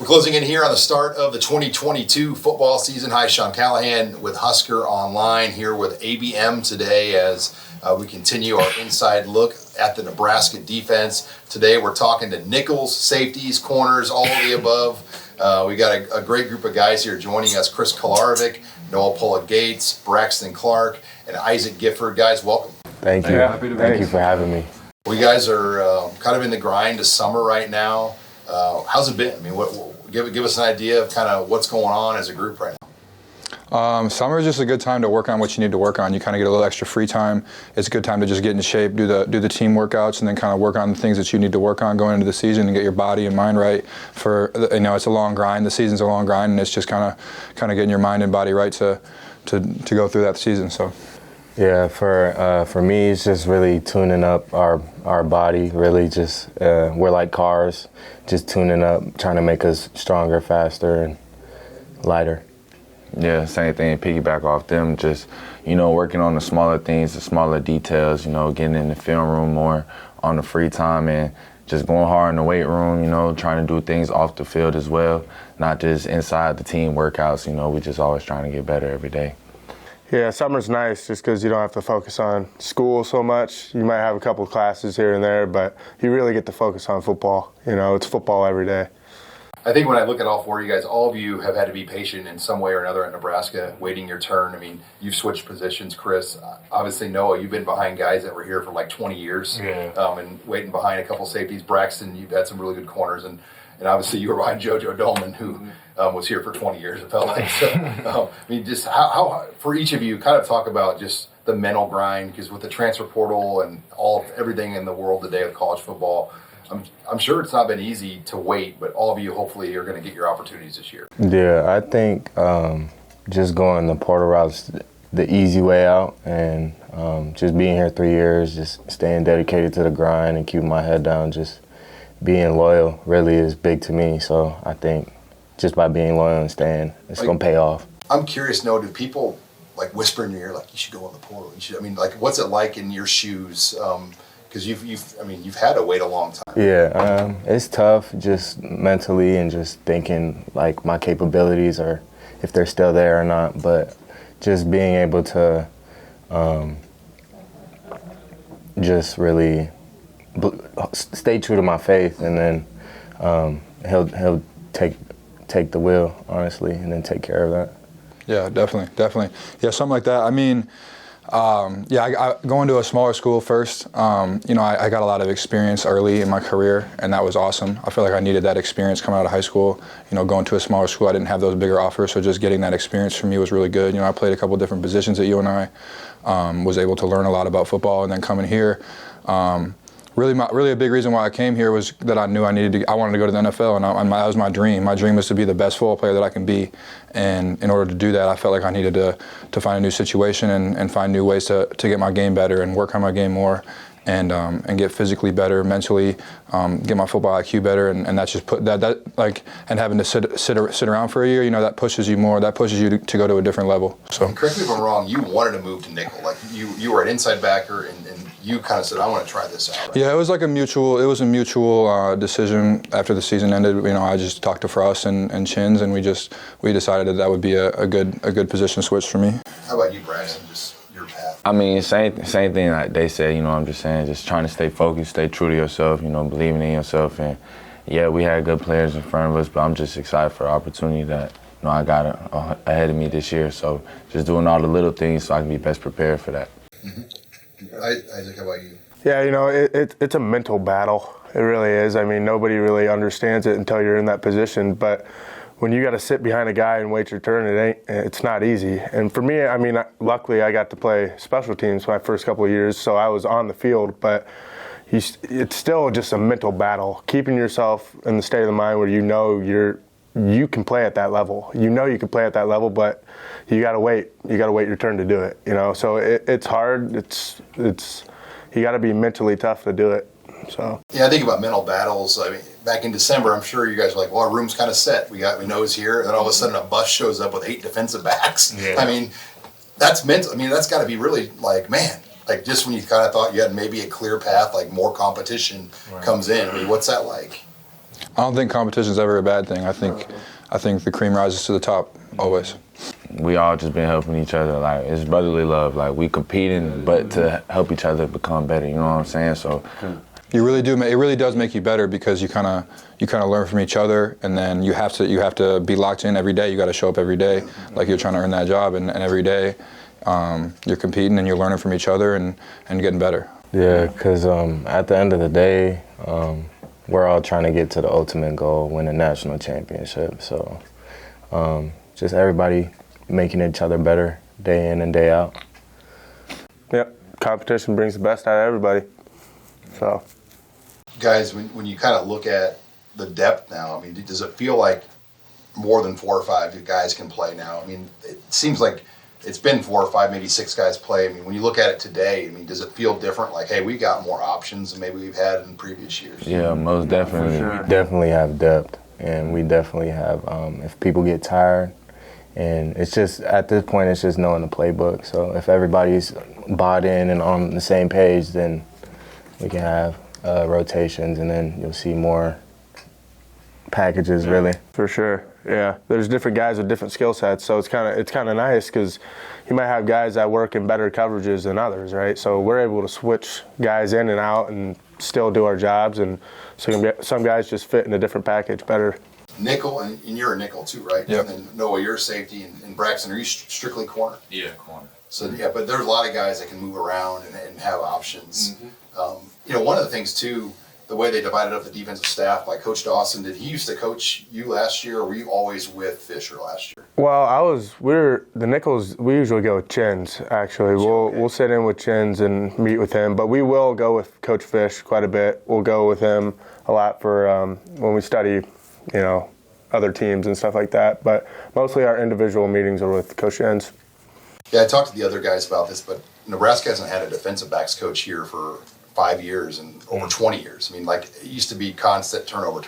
We're closing in here on the start of the 2022 football season. Hi, Sean Callahan with Husker Online here with ABM today as we continue our inside look at the Nebraska defense. Today we're talking to nickels, safeties, corners, all of the above. We got a great group of guys here joining us. Chris Kolarevic, Noah Pola-Gates, Braxton Clark, and Isaac Gifford. Guys, welcome. Thank you. Thank you for having me. We guys are kind of in the grind of summer right now. How's it been? I mean, give us an idea of kind of what's going on as a group right now. Summer is just a good time to work on what you need to work on. You kind of get a little extra free time. It's a good time to just get into shape, do the team workouts, and then kind of work on the things that you need to work on going into the season and get your body and mind right. It's a long grind. The season's a long grind, and it's just kind of getting your mind and body right to go through that season. So. Yeah, for me, it's just really tuning up our body. Really, just we're like cars, just tuning up, trying to make us stronger, faster, and lighter. Yeah, same thing. Piggyback off them. Just working on the smaller things, the smaller details. Getting in the film room more on the free time, and just going hard in the weight room. Trying to do things off the field as well, not just inside the team workouts. We just always trying to get better every day. Yeah, summer's nice just because you don't have to focus on school so much. You might have a couple of classes here and there, but you really get to focus on football. It's football every day. I think when I look at all four of you guys, all of you have had to be patient in some way or another at Nebraska, waiting your turn. I mean, you've switched positions, Chris. Obviously, Noah, you've been behind guys that were here for like 20 years, and waiting behind a couple safeties. Braxton, you've had some really good corners, and obviously you were behind JoJo Dolman, who was here for 20 years, it felt like. So, just how for each of you, kind of talk about just the mental grind, because with the transfer portal and everything in the world today with college football, I'm sure it's not been easy to wait, but all of you hopefully are going to get your opportunities this year. Yeah, I think just going the portal route's the easy way out, and just being here 3 years, just staying dedicated to the grind and keeping my head down, just being loyal really is big to me. So I think just by being loyal and staying, it's going to pay off. I'm curious, Noah, do people whisper in your ear you should go in the portal? What's it like in your shoes? Because you've had to wait a long time. Yeah, it's tough just mentally and just thinking my capabilities or if they're still there or not. But just being able to just really stay true to my faith, and then he'll take the wheel, honestly, and then take care of that. Yeah, definitely. Yeah, something like that. I mean, I going to a smaller school first. I got a lot of experience early in my career, and that was awesome. I feel like I needed that experience coming out of high school. Going to a smaller school, I didn't have those bigger offers, so just getting that experience for me was really good. I played a couple different positions at UNI, was able to learn a lot about football, and then coming here. Really a big reason why I came here was that I knew I wanted to go to the NFL, and that was my dream. My dream was to be the best football player that I can be, and in order to do that, I felt like I needed to find a new situation and find new ways to get my game better and work on my game more, and get physically better, mentally, get my football IQ better, and that's just and having to sit around for a year, that pushes you more, that pushes you to go to a different level. So correct me if I'm wrong, you wanted to move to nickel, you were an inside backer, and you kind of said, I want to try this out. Right? Yeah, it was a mutual decision after the season ended. I just talked to Frost and Chins, and we decided that would be a good position switch for me. How about you, Braxton? Just your path. I mean, same thing like they said. I'm just saying, just trying to stay focused, stay true to yourself. Believing in yourself, and yeah, we had good players in front of us, but I'm just excited for the opportunity that I got ahead of me this year. So just doing all the little things so I can be best prepared for that. Mm-hmm. Isaac, how about you? Yeah, it's a mental battle. It really is. I mean, nobody really understands it until you're in that position. But when you got to sit behind a guy and wait your turn, it's not easy. And for me, luckily I got to play special teams my first couple of years, so I was on the field. But it's still just a mental battle, keeping yourself in the state of the mind where you can play at that level. You can play at that level, but you got to wait. You got to wait your turn to do it. So it's hard. You got to be mentally tough to do it. So yeah, I think about mental battles. I mean, back in December, I'm sure you guys were like, "Well, our room's kind of set. We know it's here." And then all of a sudden, a bus shows up with 8 defensive backs. Yeah. I mean, that's mental. I mean, that's got to be really man. Just when you kind of thought you had maybe a clear path, more competition comes in. I mean, what's that like? I don't think competition's ever a bad thing. I think the cream rises to the top always. We all just been helping each other. Like, it's brotherly love. Like, we competing, but to help each other become better. You know what I'm saying? So. You really do. It really does make you better because you kind of learn from each other, and then you have to be locked in every day. You got to show up every day, like you're trying to earn that job, and every day you're competing and you're learning from each other and getting better. Yeah, because at the end of the day, we're all trying to get to the ultimate goal, win a national championship. So just everybody making each other better day in and day out. Yep, competition brings the best out of everybody. So. Guys, when you kind of look at the depth now, I mean, does it feel like more than 4 or 5 guys can play now? I mean, it seems like it's been 4 or 5, maybe 6 guys play. I mean, when you look at it today, I mean, does it feel different? Like, hey, we got more options than maybe we've had in previous years. Yeah, most definitely. We definitely have depth, and we definitely have, if people get tired, and it's just, at this point, it's just knowing the playbook. So if everybody's bought in and on the same page, then we can have rotations, and then you'll see more packages, really. For sure, yeah. There's different guys with different skill sets, so it's kind of nice because you might have guys that work in better coverages than others, right? So we're able to switch guys in and out and still do our jobs, and so some guys just fit in a different package better. Nickel, and you're a nickel too, right? Yep. And then Noah, you're safety, and Braxton, are you strictly corner? Yeah, corner. So yeah, but there's a lot of guys that can move around and have options. You know, one of the things too, the way they divided up the defensive staff by Coach Dawson, did he used to coach you last year, or were you always with Fisher last year? Well, we're the nickels. We usually go with Chins. Actually, we'll sit in with Chins and meet with him, but we will go with Coach Fish quite a bit. We'll go with him a lot for when we study, you know, other teams and stuff like that. But mostly our individual meetings are with Coach Chins. Yeah, I talked to the other guys about this, but Nebraska hasn't had a defensive backs coach here for 5 years and over 20 years. I mean, like, it used to be constant turnover.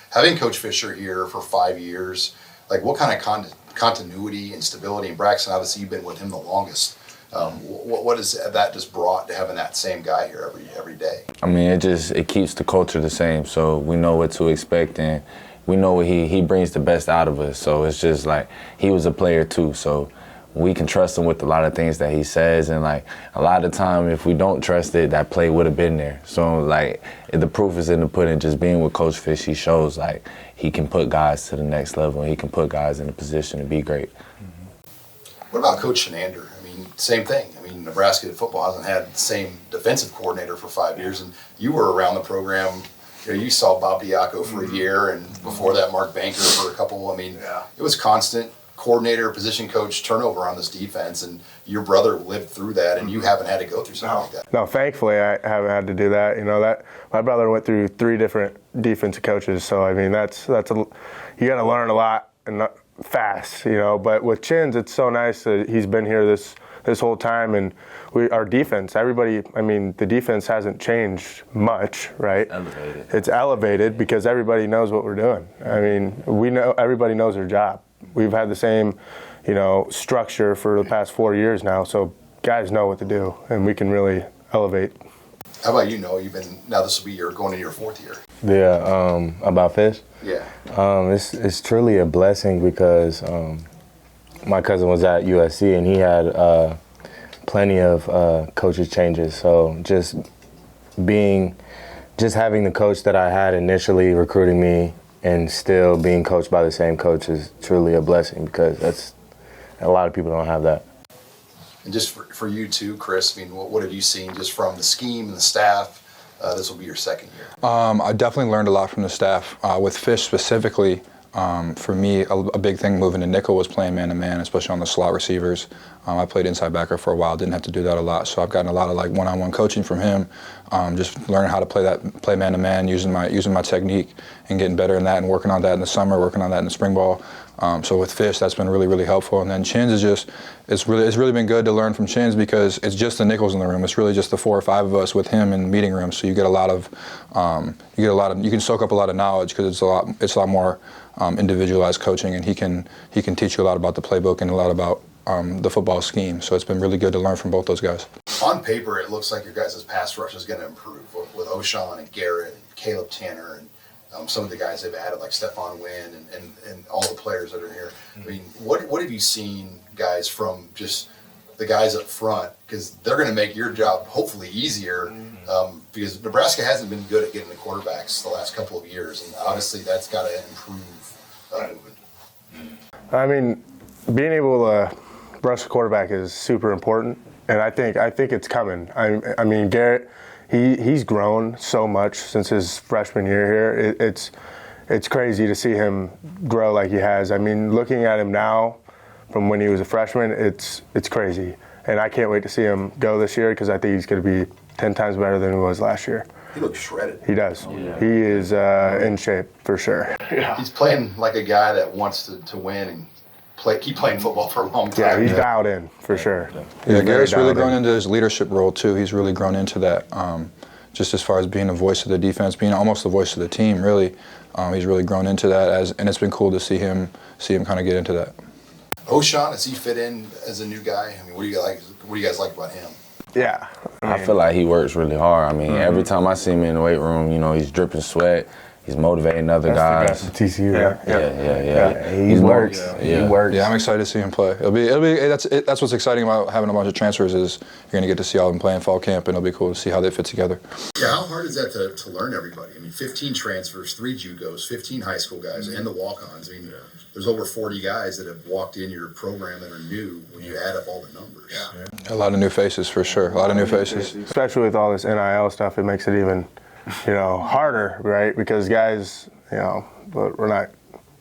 Having Coach Fisher here for 5 years, like, what kind of continuity and stability? And Braxton, obviously, you've been with him the longest. What has that just brought to having that same guy here every day? I mean, it keeps the culture the same, so we know what to expect, and we know he brings the best out of us. So it's just like, he was a player too, so we can trust him with a lot of things that he says, and like, a lot of the time, if we don't trust it, that play would have been there. So like, the proof is in the pudding. Just being with Coach Fish, he shows like he can put guys to the next level, and he can put guys in a position to be great. What about Coach Shenander? I mean, same thing. I mean, Nebraska football hasn't had the same defensive coordinator for 5 years, and you were around the program. You know, you saw Bob Diaco for a year, and before that, Mark Banker for a couple. I mean, it was constant coordinator, position coach turnover on this defense, and your brother lived through that, and you haven't had to go through something like that. No, thankfully I haven't had to do that. You know, that my brother went through 3 different defensive coaches, so I mean you got to learn a lot and not fast. You know, but with Chins, it's so nice that he's been here this whole time, and our defense, everybody. I mean, the defense hasn't changed much, right? It's elevated because everybody knows what we're doing. I mean, we know everybody knows their job. We've had the same, you know, structure for the past 4 years now, so guys know what to do, and we can really elevate. How about you, Noah? Now this will be going into your 4th year. Yeah, about Fish? Yeah. It's truly a blessing because my cousin was at USC, and he had plenty of coaches changes. So just having the coach that I had initially recruiting me and still being coached by the same coach is truly a blessing, because a lot of people don't have that. And just for you too, Chris, I mean, what have you seen just from the scheme and the staff? This will be your 2nd year. I definitely learned a lot from the staff. With Fish specifically, for me, a big thing moving to nickel was playing man-to-man, especially on the slot receivers. I played inside backer for a while, didn't have to do that a lot, so I've gotten a lot of like one-on-one coaching from him, just learning how to play man-to-man, using my technique and getting better in that, and working on that in the summer, working on that in the spring ball. So with Fish, that's been really, really helpful. And then Chins it's really been good to learn from Chins, because it's just the nickels in the room. It's really just the 4 or 5 of us with him in the meeting room. So you get you can soak up a lot of knowledge, because it's a lot more individualized coaching, and he can teach you a lot about the playbook and a lot about the football scheme. So it's been really good to learn from both those guys. On paper, it looks like your guys' pass rush is going to improve with O'Shawn and Garrett and Caleb Tanner, and some of the guys they've added, like Stephon Wynn and all the players that are here. I mean, what have you seen, guys, from just the guys up front? Because they're going to make your job hopefully easier, because Nebraska hasn't been good at getting the quarterbacks the last couple of years, and obviously that's got to improve moving. I mean, being able to rush the quarterback is super important, and I think it's coming. I mean, Garrett, he's grown so much since his freshman year here. It's crazy to see him grow like he has. I mean, looking at him now from when he was a freshman, it's crazy, and I can't wait to see him go this year because I think he's going to be 10 times better than he was last year. He looks shredded. He does. Oh, yeah. He is in shape for sure. Yeah. He's playing like a guy that wants to win and keep playing football for a long time. Yeah, he's dialed in for sure. Yeah, Garrett's really grown into his leadership role too. He's really grown into that. Just as far as being a voice of the defense, being almost the voice of the team, really, he's really grown into that. And it's been cool to see him kind of get into that. O'Shawn, does he fit in as a new guy? I mean, what do you guys like about him? Yeah, I feel like he works really hard. I mean, every time I see him in the weight room, you know, he's dripping sweat. He's motivating other guys. That's the TCU, Yeah. He works. Yeah. He works. Yeah, I'm excited to see him play. It'll be that's what's exciting about having a bunch of transfers is you're going to get to see all of them play in fall camp, and it'll be cool to see how they fit together. Yeah, how hard is that to learn everybody? I mean, 15 transfers, 3 JUCOs, 15 high school guys, and the walk-ons. I mean, there's over 40 guys that have walked in your program that are new when you add up all the numbers. A lot of new faces for sure. A lot of new faces. Especially with all this NIL stuff, it makes it even, harder, right? Because guys, but we're not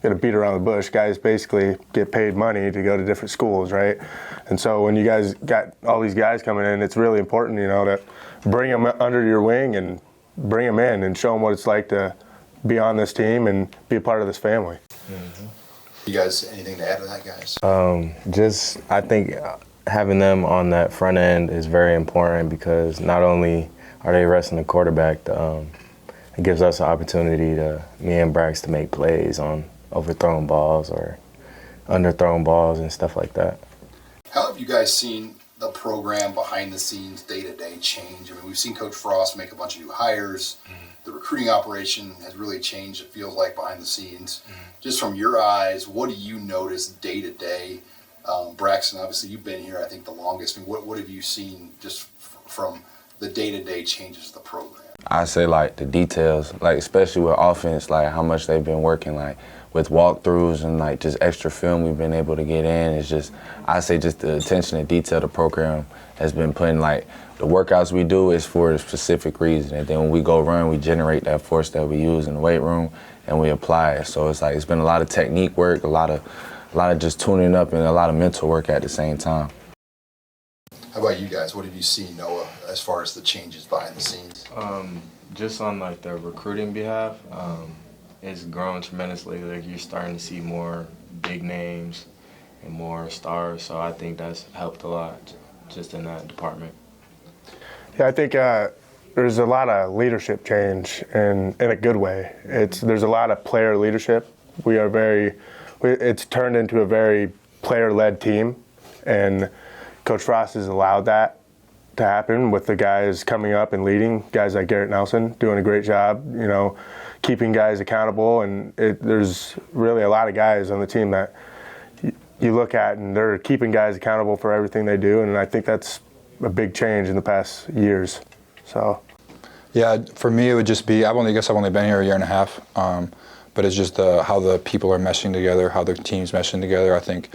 going to beat around the bush. Guys basically get paid money to go to different schools, right? And so when you guys got all these guys coming in, it's really important, to bring them under your wing and bring them in and show them what it's like to be on this team and be a part of this family. Mm-hmm. You guys, anything to add to that, guys? I think having them on that front end is very important because not only are they resting the quarterback, it gives us an opportunity me and Brax, to make plays on overthrown balls or underthrown balls and stuff like that. How have you guys seen the program behind the scenes, day-to-day change? I mean, we've seen Coach Frost make a bunch of new hires. The recruiting operation has really changed, it feels like, behind the scenes. Just from your eyes, what do you notice day-to-day? Braxton, obviously, you've been here, I think, the longest. I mean, what have you seen just from the day-to-day changes of the program? I say, like, the details, like, especially with offense, like, how much they've been working, like, with walkthroughs and, like, just extra film we've been able to get in. It's just, I say just the attention to detail the program has been putting, like, the workouts we do is for a specific reason. And then when we go run, we generate that force that we use in the weight room and we apply it. So it's like, it's been a lot of technique work, a lot of just tuning up and a lot of mental work at the same time. How about you guys? What have you seen, Noah, as far as the changes behind the scenes? Just on like the recruiting behalf, it's grown tremendously. Like you're starting to see more big names and more stars. So I think that's helped a lot just in that department. Yeah, I think there's a lot of leadership change in a good way. There's a lot of player leadership. It's turned into a very player-led team, and Coach Frost has allowed that to happen with the guys coming up and leading, guys like Garrett Nelson doing a great job, keeping guys accountable. And there's really a lot of guys on the team that you look at and they're keeping guys accountable for everything they do. And I think that's a big change in the past years. So, yeah, for me it would just be I've only been here a year and a half, but it's just how the people are meshing together, how the team's meshing together. I think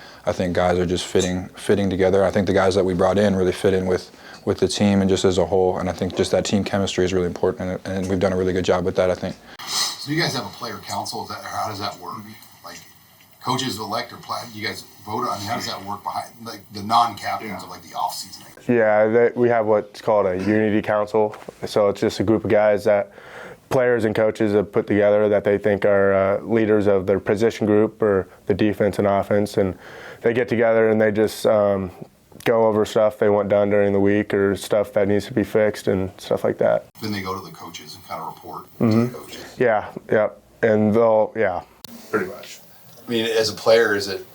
guys are just fitting together. I think the guys that we brought in really fit in with the team and just as a whole. And I think just that team chemistry is really important, and we've done a really good job with that, I think. So you guys have a player council. How does that work? Like coaches elect or you guys vote on? How does that work behind like the non-captains of like the off-season? Yeah, we have what's called a unity council. So it's just a group of guys that players and coaches have put together that they think are leaders of their position group or the defense and offense, and they get together and they just go over stuff they want done during the week or stuff that needs to be fixed and stuff like that. Then they go to the coaches and kind of report to the coaches. Yeah, and pretty much. I mean, as a player, is it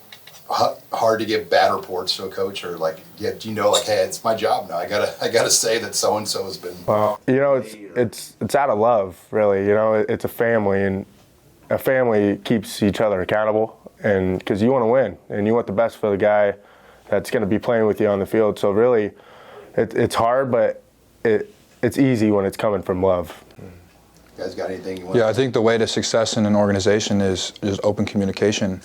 hard to give bad reports to a coach, or like, do you know, like, hey, it's my job now. I gotta say that so and so has been. Well, it's out of love, really. It's a family, and a family keeps each other accountable, and because you want to win and you want the best for the guy that's going to be playing with you on the field. So really, it's hard, but it's easy when it's coming from love. You guys got anything you want? Yeah, I think the way to success in an organization is just open communication.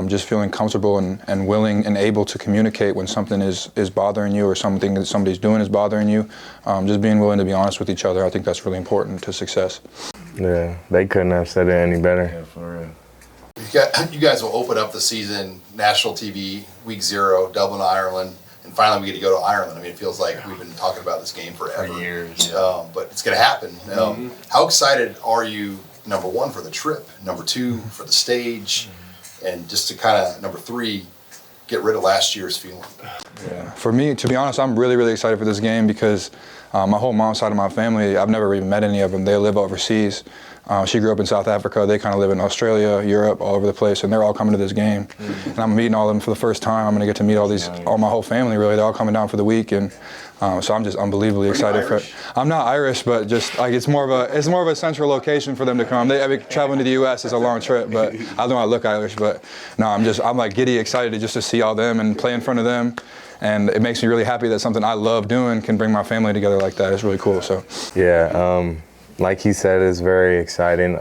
Just feeling comfortable and willing and able to communicate when something is bothering you or something that somebody's doing is bothering you. Just being willing to be honest with each other, I think that's really important to success. Yeah, they couldn't have said it any better. Yeah, for real. You guys will open up the season, national TV, week 0, Dublin, Ireland, and finally we get to go to Ireland. I mean, it feels like we've been talking about this game forever. For years. But it's going to happen. How excited are you, number 1, for the trip, number 2, for the stage, and just to kind of, number 3, get rid of last year's feeling? Yeah. For me, to be honest, I'm really, really excited for this game because my whole mom's side of my family, I've never even met any of them. They live overseas. She grew up in South Africa. They kind of live in Australia, Europe, all over the place, and they're all coming to this game. And I'm meeting all of them for the first time. I'm going to get to meet all my whole family, really. They're all coming down for the week, and so I'm just unbelievably excited for it. I'm not Irish, but just like it's more of a central location for them to come. Traveling to the U.S. is a long trip, but I know I look Irish, but no, I'm like giddy excited just to see all them and play in front of them. And it makes me really happy that something I love doing can bring my family together like that. It's really cool. So Yeah, like he said, it's very exciting.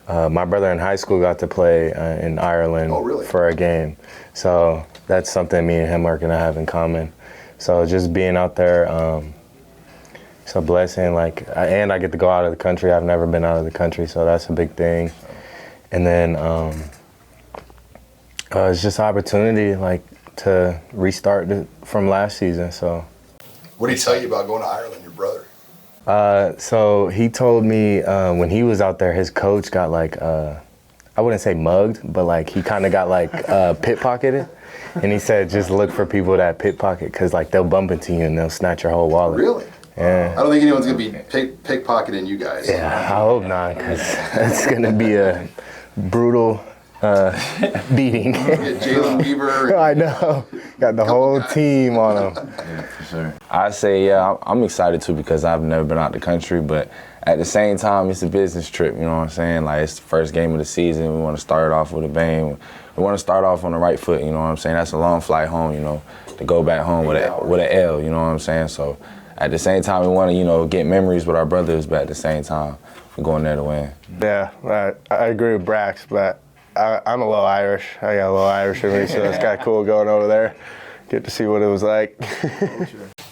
My brother in high school got to play in Ireland for a game. So that's something me and him are going to have in common. So just being out there, it's a blessing. And I get to go out of the country. I've never been out of the country, so that's a big thing. And then it's just opportunity, to restart from last season. So, What did he tell you about going to Ireland, your brother? So he told me when he was out there, his coach got I wouldn't say mugged, but he kind of got pickpocketed. And he said, just look for people that pickpocket, because they'll bump into you and they'll snatch your whole wallet. Really? Yeah. I don't think anyone's going to be pickpocketing you guys. Yeah, I hope not, because it's going to be a brutal beating. Get Jalen Weaver. I know. Got the whole team on him. Yeah, for sure. I say, yeah, I'm excited too because I've never been out the country, but at the same time, it's a business trip, you know what I'm saying? It's the first game of the season. We want to start it off with a bang. We want to start off on the right foot, you know what I'm saying? That's a long flight home, to go back home with an L, you know what I'm saying? So at the same time, we want to, get memories with our brothers, but at the same time, we're going there to win. Yeah, I agree with Brax, but I'm a little Irish. I got a little Irish in me, so it's kind of cool going over there. Get to see what it was like.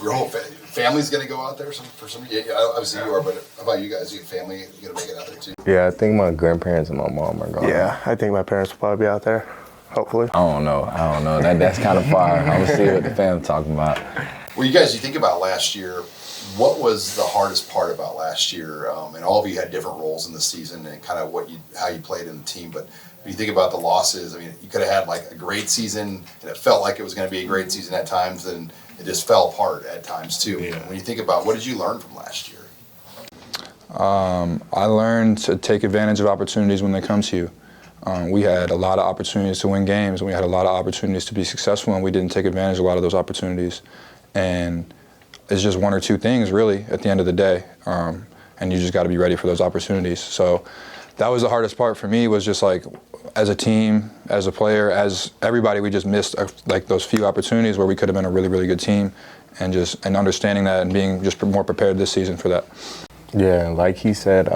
Your whole family's going to go out there for some. Yeah, obviously you are, but how about you guys? You have family? You going to make it out there too? Yeah, I think my grandparents and my mom are going. Yeah, I think my parents will probably be out there, hopefully. I don't know. That's kind of far. I'm going to see what the fam talking about. Well, you think about last year. What was the hardest part about last year? And all of you had different roles in the season and kind of how you played in the team. But when you think about the losses, I mean, you could have had a great season, and it felt like it was going to be a great season at times, and it just fell apart at times too. Yeah. When you think about what did you learn from last year? I learned to take advantage of opportunities when they come to you. We had a lot of opportunities to win games, and we had a lot of opportunities to be successful, and we didn't take advantage of a lot of those opportunities. And it's just one or two things, really, at the end of the day. And you just got to be ready for those opportunities. So that was the hardest part for me, was just as a team, as a player, as everybody, we just missed those few opportunities where we could have been a really, really good team, and understanding that and being just more prepared this season for that. Yeah, like he said,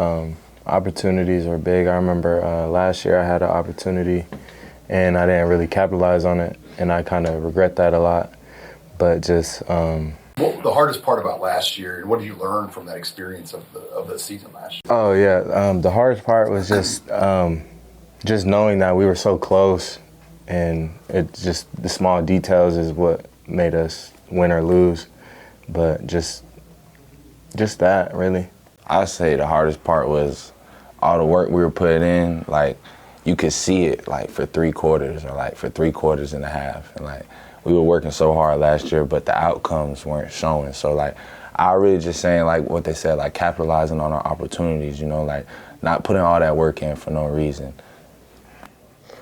opportunities are big. I remember last year I had an opportunity and I didn't really capitalize on it, and I kind of regret that a lot. But just what the hardest part about last year, and what did you learn from that experience of the season last year? Oh yeah, the hardest part was just knowing that we were so close, and it's just the small details is what made us win or lose. But just that, really. I say the hardest part was all the work we were putting in. You could see it for 3 quarters or for 3 quarters and a half, and we were working so hard last year, but the outcomes weren't showing. So I really just saying what they said, capitalizing on our opportunities, not putting all that work in for no reason.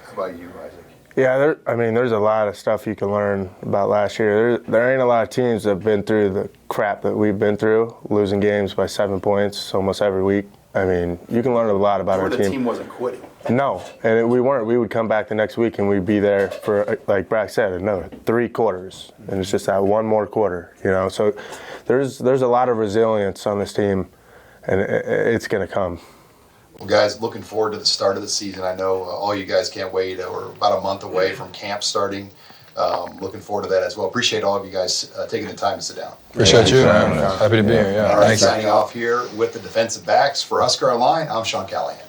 How about you, Isaac? Yeah, there's a lot of stuff you can learn about last year. There ain't a lot of teams that have been through the crap that we've been through, losing games by 7 points almost every week. I mean, you can learn a lot about our The team. team wasn't quitting. No, and we weren't. We would come back the next week and we'd be there for, like Brax said, another 3 quarters, and it's just that one more quarter, you know. So there's a lot of resilience on this team, and it's going to come. Well, guys, looking forward to the start of the season. I know all you guys can't wait. We're about a month away from camp starting. Looking forward to that as well. Appreciate all of you guys taking the time to sit down. Appreciate you, man. Happy to be here. Yeah, All right, thank you. signing off here with the defensive backs for Husker Online. I'm Sean Callahan.